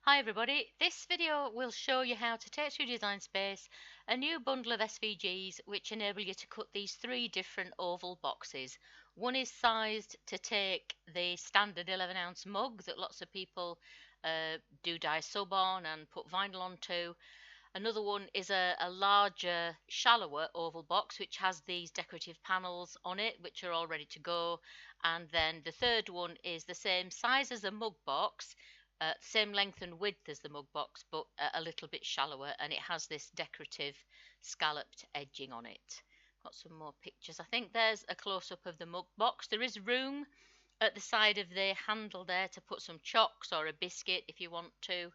Hi everybody, this video will show you how to take to Design Space a new bundle of SVGs which enable you to cut these three different oval boxes. One is sized to take the standard 11-ounce mug that lots of people do dye sub on and put vinyl onto. Another one is a larger, shallower oval box which has these decorative panels on it which are all ready to go. And then the third one is the same size as a mug box, same length and width as the mug box, but a little bit shallower, and it has this decorative scalloped edging on it. Got some more pictures. I think there's a close-up of the mug box. There is room at the side of the handle there to put some chocks or a biscuit if you want to.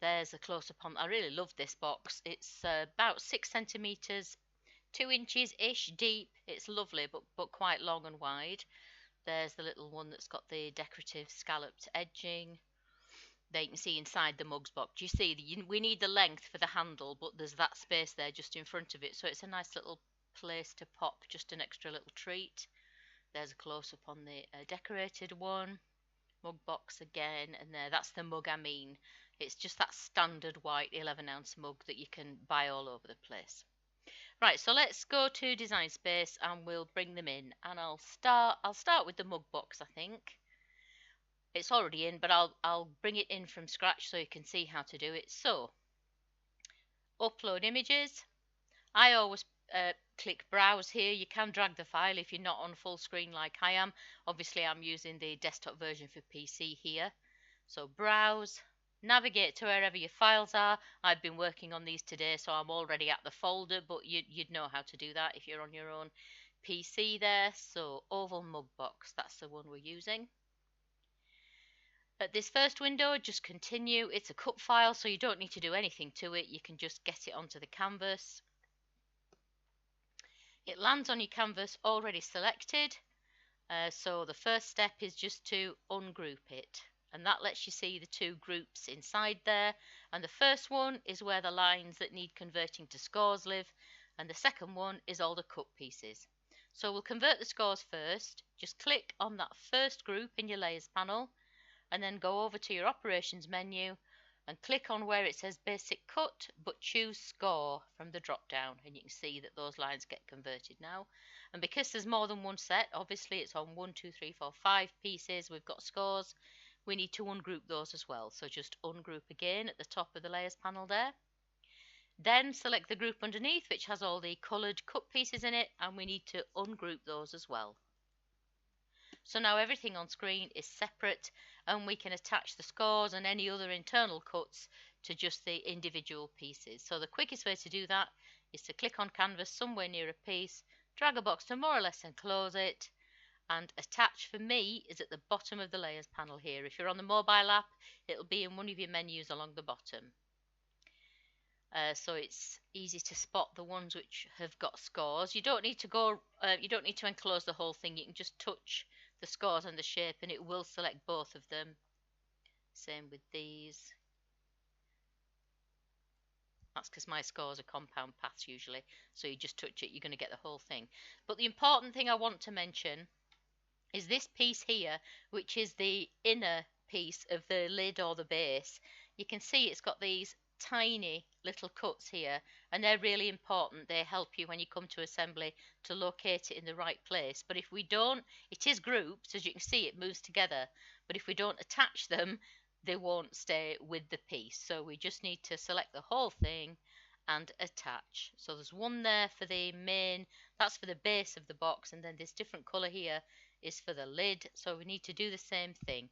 There's a close-up on. I really love this box. It's about 6 centimeters, 2 inches ish deep. It's lovely, but quite long and wide. There's the little one that's got the decorative scalloped edging. There you can see inside the mugs box. You see, we need the length for the handle, but there's that space there just in front of it. So it's a nice little place to pop just an extra little treat. There's a close-up on the decorated one. Mug box again, and that's the mug I mean. It's just that standard white 11-ounce mug that you can buy all over the place. Right, so let's go to Design Space and we'll bring them in, and I'll start with the mug box. I think it's already in, but I'll bring it in from scratch so you can see how to do it. So upload images. I always click browse here. You can drag the file if you're not on full screen like I am. Obviously I'm using the desktop version for PC here. So browse, navigate to wherever your files are. I've been working on these today, so I'm already at the folder, but you'd know how to do that if you're on your own PC there. So oval mug box, that's the one we're using. At this first window, just continue. It's a cut file, so you don't need to do anything to it. You can just get it onto the canvas. It lands on your canvas already selected. So the first step is just to ungroup it, and that lets you see the two groups inside there. And the first one is where the lines that need converting to scores live, and the second one is all the cut pieces. So we'll convert the scores first. Just click on that first group in your layers panel, and then go over to your operations menu and click on where it says basic cut, but choose score from the drop down, and you can see that those lines get converted now. And because there's more than one set, obviously it's on 1, 2, 3, 4, 5 pieces, we've got scores, we need to ungroup those as well. So just ungroup again at the top of the layers panel there. Then select the group underneath which has all the coloured cut pieces in it, and we need to ungroup those as well. So now everything on screen is separate, and we can attach the scores and any other internal cuts to just the individual pieces. So the quickest way to do that is to click on canvas somewhere near a piece, drag a box to more or less enclose it, and attach for me is at the bottom of the layers panel here. If you're on the mobile app, it'll be in one of your menus along the bottom. So it's easy to spot the ones which have got scores. You don't need to enclose the whole thing. You can just touch the scores and the shape and it will select both of them. Same with these. That's because my scores are compound paths usually, so you just touch it, you're going to get the whole thing. But the important thing I want to mention is this piece here, which is the inner piece of the lid or the base. You can see it's got these tiny little cuts here, and they're really important. They help you when you come to assembly to locate it in the right place. But if we don't, it is grouped, as you can see it moves together, but if we don't attach them, they won't stay with the piece. So we just need to select the whole thing and attach. So there's one there for the main, that's for the base of the box, and then this different colour here is for the lid. So we need to do the same thing.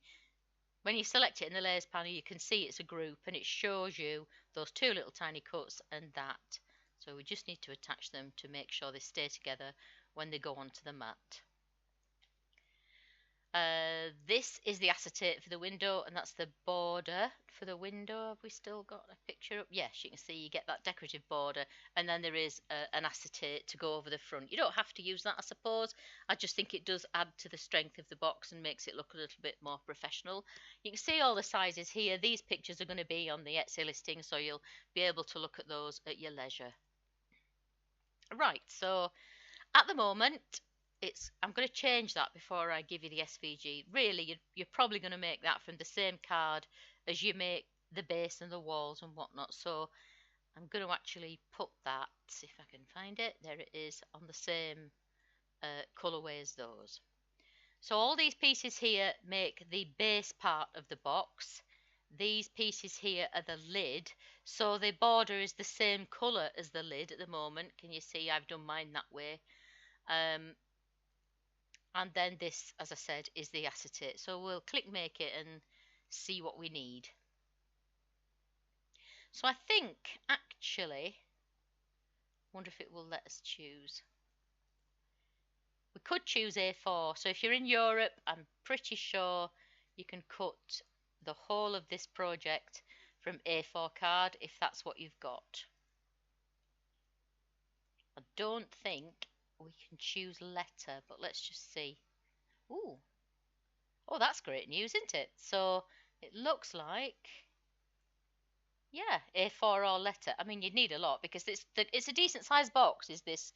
When you select it in the layers panel, you can see it's a group and it shows you those two little tiny cuts and that. So we just need to attach them to make sure they stay together when they go onto the mat. This is the acetate for the window, and that's the border for the window. Have we still got a picture up? Yes, you can see you get that decorative border, and then there is an acetate to go over the front. You don't have to use that, I suppose. I just think it does add to the strength of the box and makes it look a little bit more professional. You can see all the sizes here. These pictures are going to be on the Etsy listing, so you'll be able to look at those at your leisure. Right, so at the moment, I'm going to change that before I give you the SVG. Really, you're probably going to make that from the same card as you make the base and the walls and whatnot. So I'm going to actually put that, see if I can find it, there it is, on the same colourway as those. So all these pieces here make the base part of the box. These pieces here are the lid. So the border is the same colour as the lid at the moment. Can you see I've done mine that way? And then this, as I said, is the acetate. So we'll click make it and see what we need. So I think actually, wonder if it will let us choose. We could choose A4. So if you're in Europe, I'm pretty sure you can cut the whole of this project from A4 card if that's what you've got. I don't think we can choose letter, but let's just see. Ooh. Oh, that's great news, isn't it? So it looks like, yeah, A4 or letter. I mean, you'd need a lot because it's a decent sized box. Is this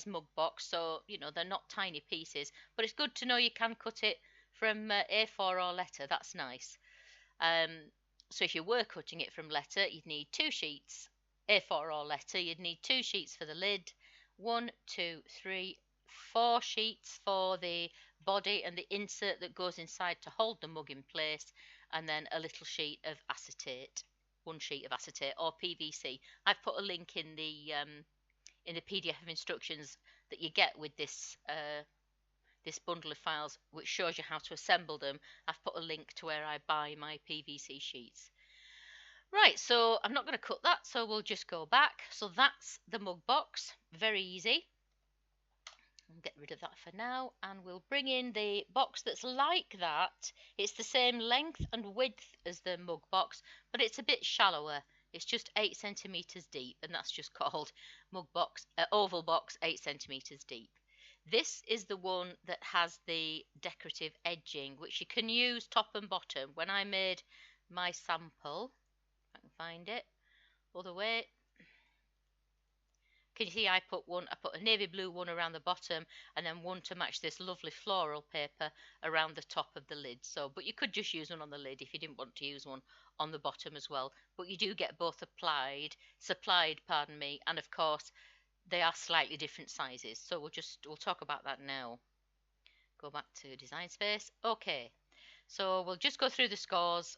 mug box? So you know they're not tiny pieces, but it's good to know you can cut it from A4 or letter. That's nice. Um, so if you were cutting it from letter, you'd need 2 sheets. A4 or letter, you'd need 2 sheets for the lid. 1, 2, 3, 4 sheets for the body and the insert that goes inside to hold the mug in place, and then a little sheet of acetate. 1 sheet of acetate or PVC. I've put a link in the PDF of instructions that you get with this this bundle of files, which shows you how to assemble them. I've put a link to where I buy my PVC sheets. Right, so I'm not going to cut that, so we'll just go back. So that's the mug box, very easy. I'll get rid of that for now, and we'll bring in the box that's like that. It's the same length and width as the mug box, but it's a bit shallower. It's just 8 centimeters deep, and that's just called mug box, oval box, 8 centimeters deep. This is the one that has the decorative edging, which you can use top and bottom. When I made my sample, if I can find it, other way, can you see I put a navy blue one around the bottom and then one to match this lovely floral paper around the top of the lid. So, but you could just use one on the lid if you didn't want to use one on the bottom as well. But you do get both supplied, pardon me, and of course they are slightly different sizes. So we'll talk about that now. Go back to Design Space. Okay. So we'll just go through the scores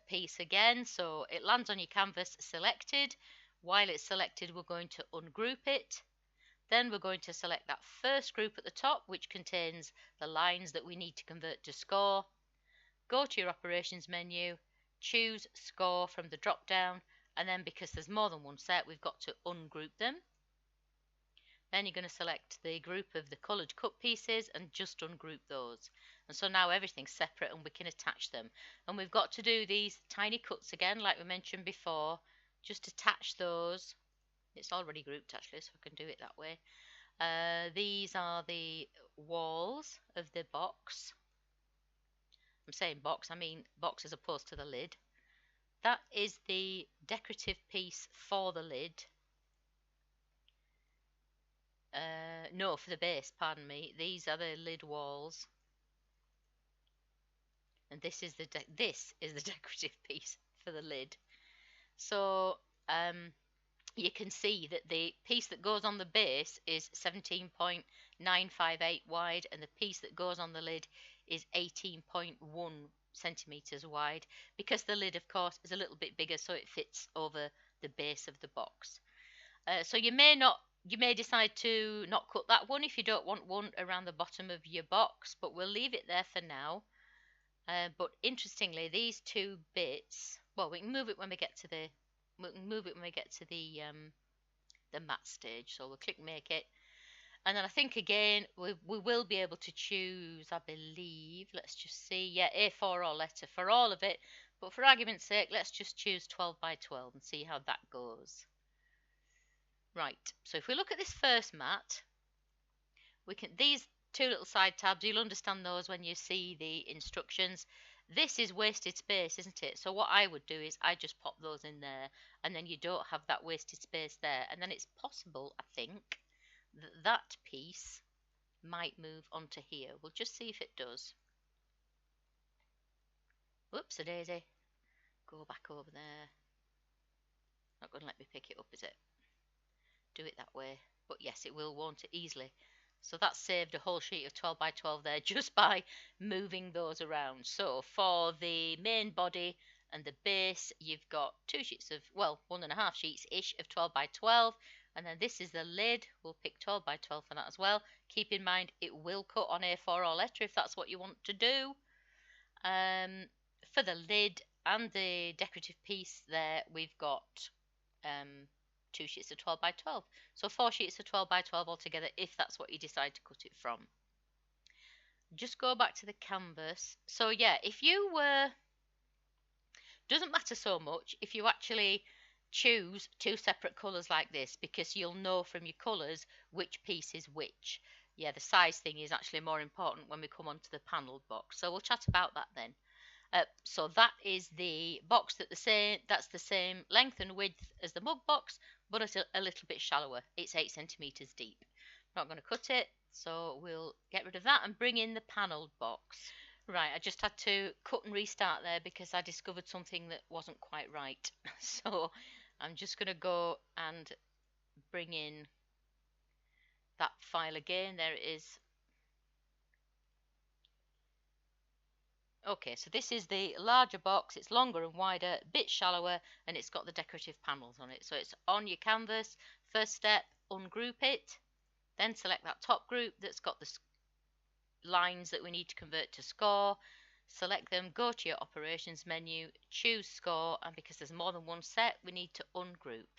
piece again. So it lands on your canvas selected. While it's selected, we're going to ungroup it. Then we're going to select that first group at the top, which contains the lines that we need to convert to score. Go to your operations menu, choose score from the drop down, and then because there's more than one set, we've got to ungroup them. Then you're going to select the group of the coloured cut pieces and just ungroup those. And so now everything's separate and we can attach them. And we've got to do these tiny cuts again, like we mentioned before. Just attach those. It's already grouped actually, so I can do it that way. These are the walls of the box. I'm saying box, I mean box as opposed to the lid. That is the decorative piece for the lid. No, for the base, pardon me. These are the lid walls. And this is the decorative piece for the lid. So you can see that the piece that goes on the base is 17.958 wide, and the piece that goes on the lid is 18.1 centimeters wide, because the lid, of course, is a little bit bigger, so it fits over the base of the box. So you may decide to not cut that one if you don't want one around the bottom of your box, but we'll leave it there for now. But interestingly, these 2 bits, well, we can move it when we get to the matte stage. So we'll click make it, and then I think again we will be able to choose, I believe, let's just see, yeah, A4 or letter for all of it, but for argument's sake let's just choose 12 by 12 and see how that goes. Right, so if we look at this first mat, we can, these 2 little side tabs, you'll understand those when you see the instructions. This is wasted space, isn't it? So what I would do is I just pop those in there, and then you don't have that wasted space there. And then it's possible, I think, that that piece might move onto here. We'll just see if it does. Whoops-a-daisy. go back over there. Not going to let me pick it up, is it? Do it that way. But yes, it will, won't it, easily. So that saved a whole sheet of 12 by 12 there just by moving those around. So for the main body and the base, you've got 2 sheets of, well, 1.5 sheets-ish of 12 by 12. And then this is the lid. We'll pick 12 by 12 for that as well. Keep in mind, it will cut on A4 or letter if that's what you want to do. For the lid and the decorative piece there, we've got 2 sheets of 12 by 12. So 4 sheets of 12 by 12 altogether if that's what you decide to cut it from. Just go back to the canvas. So yeah, if you were, doesn't matter so much if you actually choose 2 separate colours like this, because you'll know from your colours which piece is which. Yeah, the size thing is actually more important when we come onto the panelled box. So we'll chat about that then. So that is the box that's the same length and width as the mug box, but it's a little bit shallower. It's 8 centimeters deep. Not going to cut it, so we'll get rid of that and bring in the panelled box. Right, I just had to cut and restart there because I discovered something that wasn't quite right. So I'm just going to go and bring in that file again. There it is. Okay, so this is the larger box. It's longer and wider, a bit shallower, and it's got the decorative panels on it. So it's on your canvas. First step, ungroup it. Then select that top group that's got the lines that we need to convert to score. Select them, go to your operations menu, choose score, and because there's more than one set, we need to ungroup.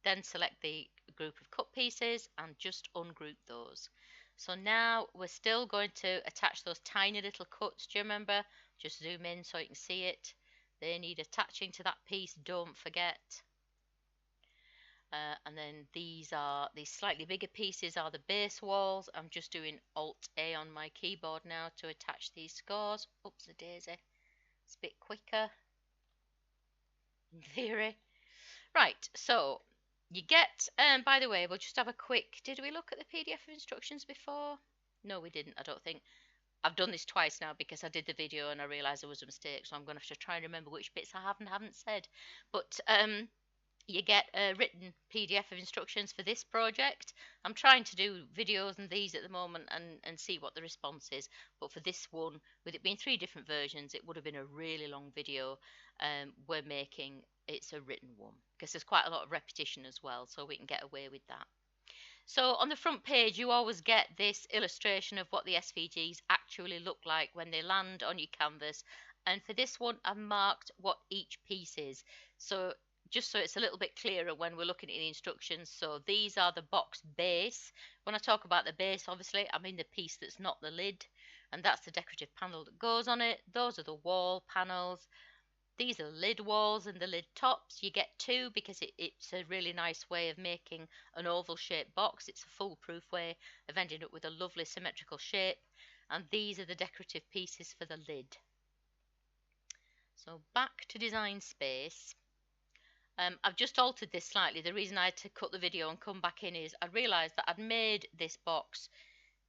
Then select the group of cut pieces and just ungroup those. So now we're still going to attach those tiny little cuts. Do you remember? Just zoom in so you can see it. They need attaching to that piece, don't forget. And then these slightly bigger pieces are the base walls. I'm just doing Alt A on my keyboard now to attach these scores. Oops, a daisy. It's a bit quicker in theory. Right, so you get, by the way, we'll just have a quick, did we look at the PDF of instructions before? No, we didn't, I don't think. I've done this twice now because I did the video and I realised there was a mistake, so I'm going to have to try and remember which bits I have and haven't said. But you get a written PDF of instructions for this project. I'm trying to do videos and these at the moment and see what the response is. But for this one, with it being 3 different versions, it would have been a really long video. We're making it's a written one because there's quite a lot of repetition as well, so we can get away with that. So on the front page, you always get this illustration of what the SVGs actually look like when they land on your canvas. And for this one, I've marked what each piece is. So just so it's a little bit clearer when we're looking at the instructions. So these are the box base. When I talk about the base, obviously, I mean the piece that's not the lid. And that's the decorative panel that goes on it. Those are the wall panels. These are lid walls and the lid tops. You get 2 because it's a really nice way of making an oval shaped box. It's a foolproof way of ending up with a lovely symmetrical shape. And these are the decorative pieces for the lid. So back to design space. I've just altered this slightly. The reason I had to cut the video and come back in is I realised that I'd made this box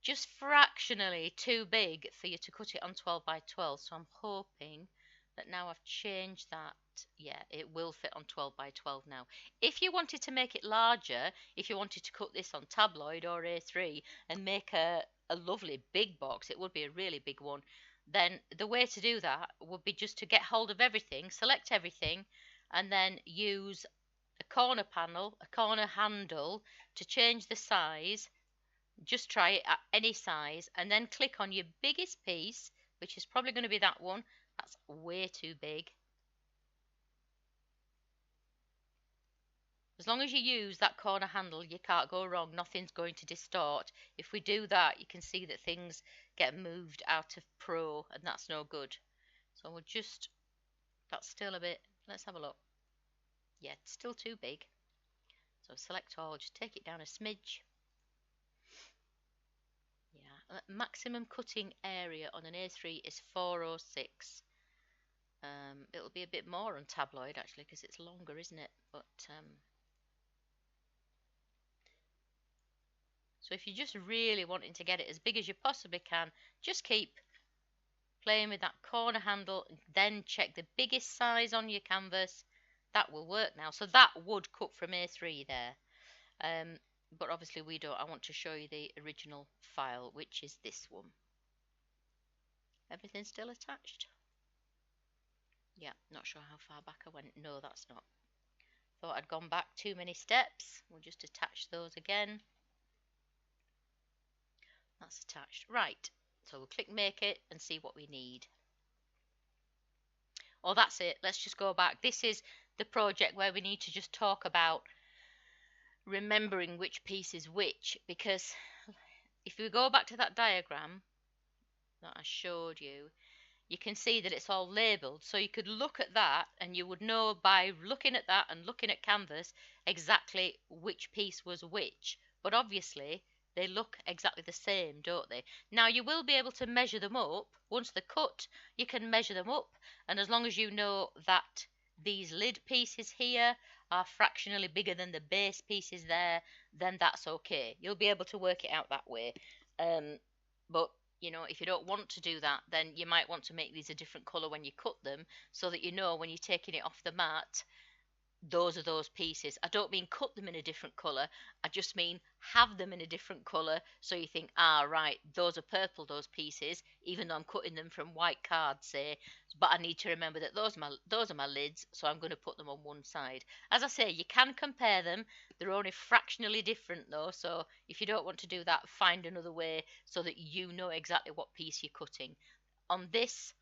just fractionally too big for you to cut it on 12 by 12. So I'm hoping that now I've changed that, yeah, it will fit on 12 by 12 now. If you wanted to make it larger, if you wanted to cut this on tabloid or A3 and make a lovely big box, it would be a really big one, then the way to do that would be just to get hold of everything, select everything, and then use a corner panel, a corner handle to change the size. Just try it at any size and then click on your biggest piece, which is probably going to be that one. That's way too big. As long as you use that corner handle, you can't go wrong. Nothing's going to distort. If we do that, you can see that things get moved out of Pro, and that's no good. So we'll just, that's still a bit, let's have a look. Yeah, it's still too big. So select all, just take it down a smidge. Yeah, maximum cutting area on an A3 is 406. It'll be a bit more on tabloid actually because it's longer, isn't it? But so if you're just really wanting to get it as big as you possibly can, just keep playing with that corner handle, then check the biggest size on your canvas. That will work now. So that would cut from A3 there. But obviously we don't. I want to show you the original file, which is this one. Everything's still attached? Yeah, not sure how far back I went. No, that's not. Thought I'd gone back too many steps. We'll just attach those again. That's attached. Right, so we'll click make it and see what we need. Oh, that's it. Let's just go back. This is the project where we need to just talk about remembering which piece is which, because if we go back to that diagram that I showed you, you can see that it's all labelled. So you could look at that and you would know by looking at that and looking at canvas exactly which piece was which. But obviously they look exactly the same, don't they? Now you will be able to measure them up. Once they're cut, you can measure them up. And as long as you know that these lid pieces here are fractionally bigger than the base pieces there, then that's okay. You'll be able to work it out that way. But you know, if you don't want to do that, then you might want to make these a different colour when you cut them, so that you know when you're taking it off the mat, those are those pieces. I don't mean cut them in a different colour, I just mean have them in a different colour, so you think, ah, right, those are purple, those pieces, even though I'm cutting them from white card, say, but I need to remember that those are my lids, so I'm going to put them on one side. As I say, you can compare them, they're only fractionally different though, so if you don't want to do that, find another way so that you know exactly what piece you're cutting. On this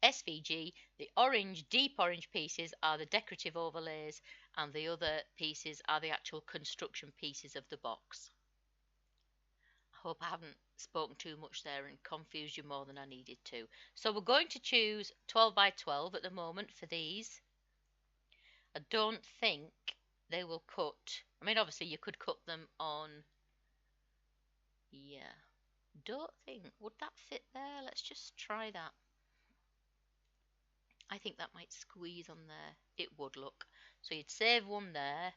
SVG, the orange, deep orange pieces are the decorative overlays, and the other pieces are the actual construction pieces of the box. I hope I haven't spoken too much there and confused you more than I needed to. So we're going to choose 12 by 12 at the moment for these. I don't think they will cut. I mean, obviously you could cut them on, yeah, don't think, would that fit there? Let's just try that. I think that might squeeze on there. It would, look. So you'd save one there.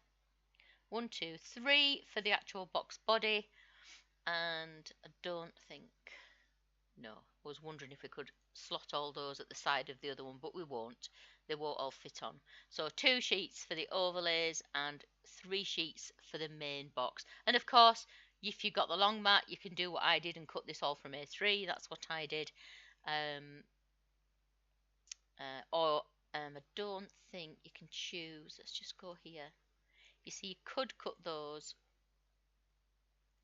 1, 2, 3 for the actual box body. And I don't think, no, I was wondering if we could slot all those at the side of the other one, but we won't. They won't all fit on. So 2 sheets for the overlays and 3 sheets for the main box. And of course, if you've got the long mat, you can do what I did and cut this all from A3. That's what I did. I don't think you can choose. Let's just go here. You see, you could cut those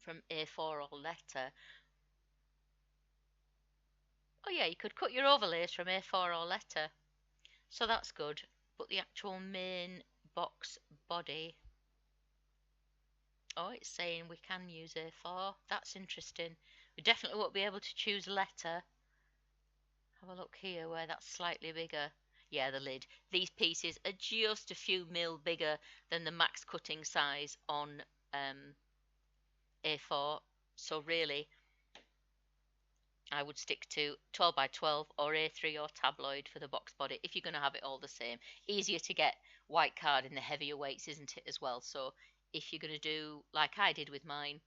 from A4 or letter. Oh yeah, you could cut your overlays from A4 or letter. So that's good. But the actual main box body, oh, it's saying we can use A4. That's interesting. We definitely won't be able to choose letter. Have a look here where that's slightly bigger. Yeah, the lid. These pieces are just a few mil bigger than the max cutting size on A4. So really, I would stick to 12 by 12 or A3 or tabloid for the box body if you're going to have it all the same. Easier to get white card in the heavier weights, isn't it, as well? So if you're going to do like I did with mine,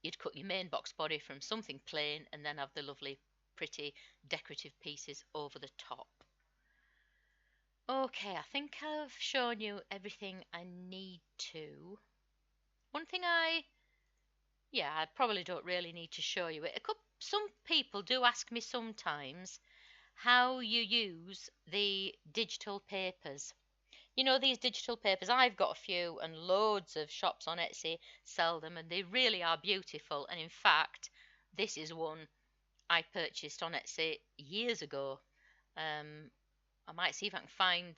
you'd cut your main box body from something plain and then have the lovely, pretty decorative pieces over the top. Okay, I think I've shown you everything I need to. One thing I probably don't really need to show you it. Some people do ask me sometimes how you use the digital papers. You know, these digital papers, I've got a few and loads of shops on Etsy sell them and they really are beautiful. And in fact, this is one I purchased on Etsy years ago. I might see if I can find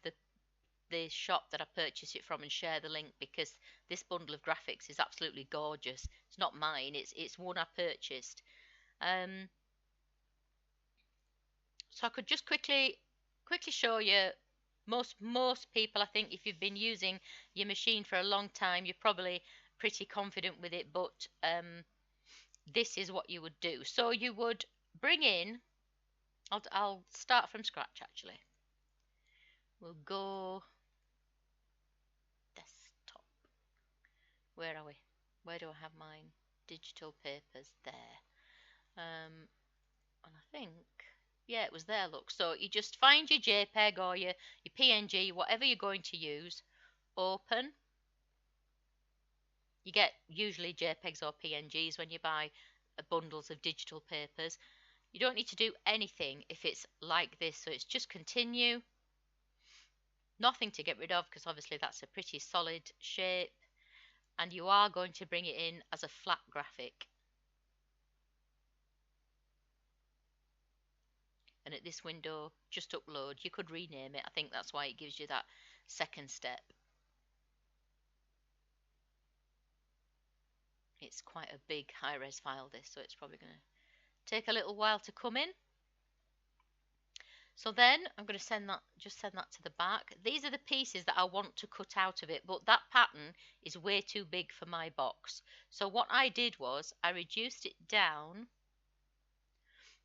the shop that I purchased it from and share the link, because this bundle of graphics is absolutely gorgeous. It's not mine, it's one I purchased. So I could just quickly show you. Most people, I think, if you've been using your machine for a long time, you're probably pretty confident with it, but this is what you would do. So you would bring in, I'll start from scratch actually. We'll go desktop. Where are we? Where do I have mine? Digital papers there. And I think, yeah, it was there, look. So you just find your JPEG or your PNG, whatever you're going to use, open. You get usually JPEGs or PNGs when you buy bundles of digital papers. You don't need to do anything if it's like this. So it's just continue. Nothing to get rid of because obviously that's a pretty solid shape. And you are going to bring it in as a flat graphic. And at this window, just upload. You could rename it. I think that's why it gives you that second step. It's quite a big high-res file this, so it's probably going to take a little while to come in. So then I'm going to send that to the back. These are the pieces that I want to cut out of it, but that pattern is way too big for my box. So what I did was I reduced it down.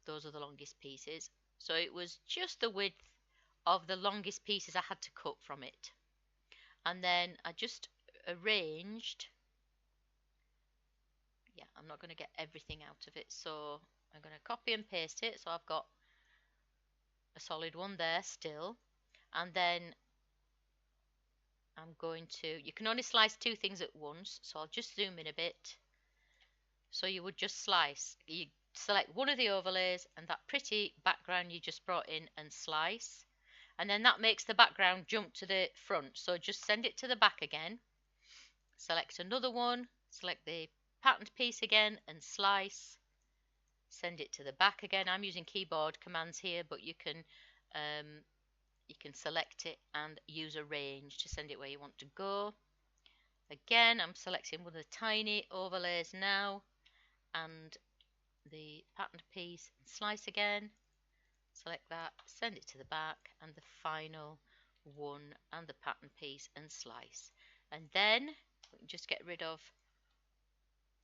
Those are the longest pieces. So it was just the width of the longest pieces I had to cut from it. And then I just arranged. Yeah, I'm not going to get everything out of it, so I'm going to copy and paste it. So I've got a solid one there still, and then I'm going to, you can only slice two things at once, so I'll just zoom in a bit. So you would just slice, you select one of the overlays and that pretty background you just brought in and slice, and then that makes the background jump to the front. So just send it to the back again, select another one, select the patterned piece again and slice, send it to the back again. I'm using keyboard commands here, but you can select it and use arrange to send it where you want to go. Again, I'm selecting one of the tiny overlays now and the patterned piece, slice again, select that, send it to the back, and the final one and the pattern piece and slice. And then we can just get rid of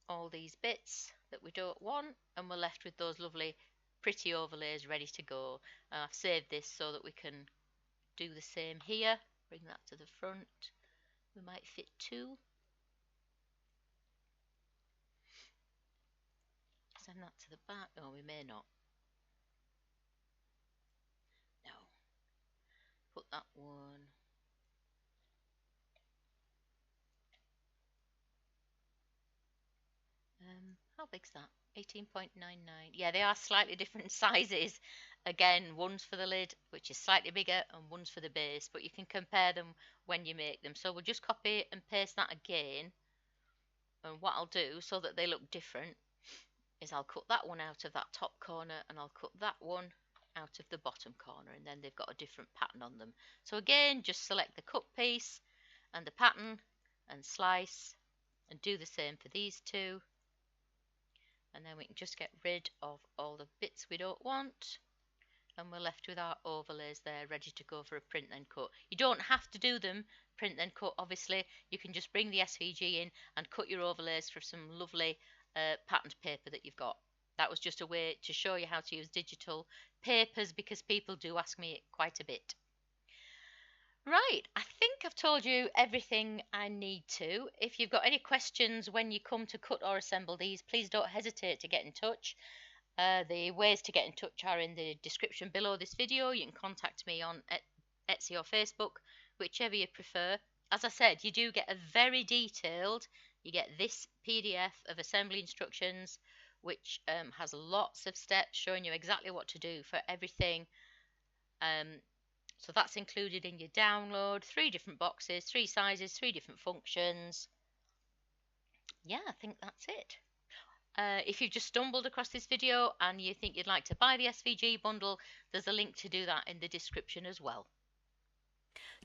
all these bits that we don't want, and we're left with those lovely pretty overlays ready to go. I've saved this so that we can do the same here. Bring that to the front. We might fit two. Send that to the back. Oh, we may not. No. Put that one. How big's that? 18.99. Yeah, they are slightly different sizes. Again, one's for the lid, which is slightly bigger, and one's for the base, but you can compare them when you make them. So we'll just copy and paste that again. And what I'll do so that they look different is I'll cut that one out of that top corner and I'll cut that one out of the bottom corner, and then they've got a different pattern on them. So again, just select the cut piece and the pattern and slice and do the same for these two. And then we can just get rid of all the bits we don't want, and we're left with our overlays there ready to go for a print and cut. You don't have to do them print and cut, obviously. You can just bring the SVG in and cut your overlays for some lovely patterned paper that you've got. That was just a way to show you how to use digital papers, because people do ask me quite a bit. Right, I think I've told you everything I need to. If you've got any questions when you come to cut or assemble these, please don't hesitate to get in touch. The ways to get in touch are in the description below this video. You can contact me on Etsy or Facebook, whichever you prefer. As I said, you do get a very detailed, you get this PDF of assembly instructions, which has lots of steps showing you exactly what to do for everything. So that's included in your download. 3 different boxes, 3 sizes, 3 different functions. Yeah, I think that's it. If you've just stumbled across this video and you think you'd like to buy the SVG bundle, there's a link to do that in the description as well.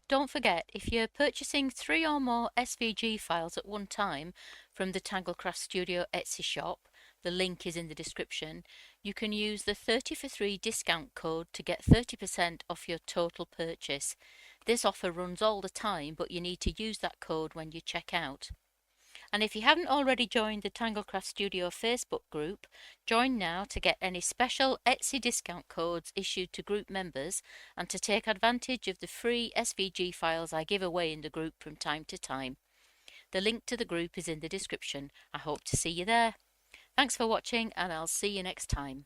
Don't forget, if you're purchasing 3 or more SVG files at one time from the Tanglecraft Studio Etsy shop, the link is in the description, you can use the 30 for 3 discount code to get 30% off your total purchase. This offer runs all the time, but you need to use that code when you check out. And if you haven't already joined the Tanglecraft Studio Facebook group, join now to get any special Etsy discount codes issued to group members and to take advantage of the free SVG files I give away in the group from time to time. The link to the group is in the description. I hope to see you there. Thanks for watching, and I'll see you next time.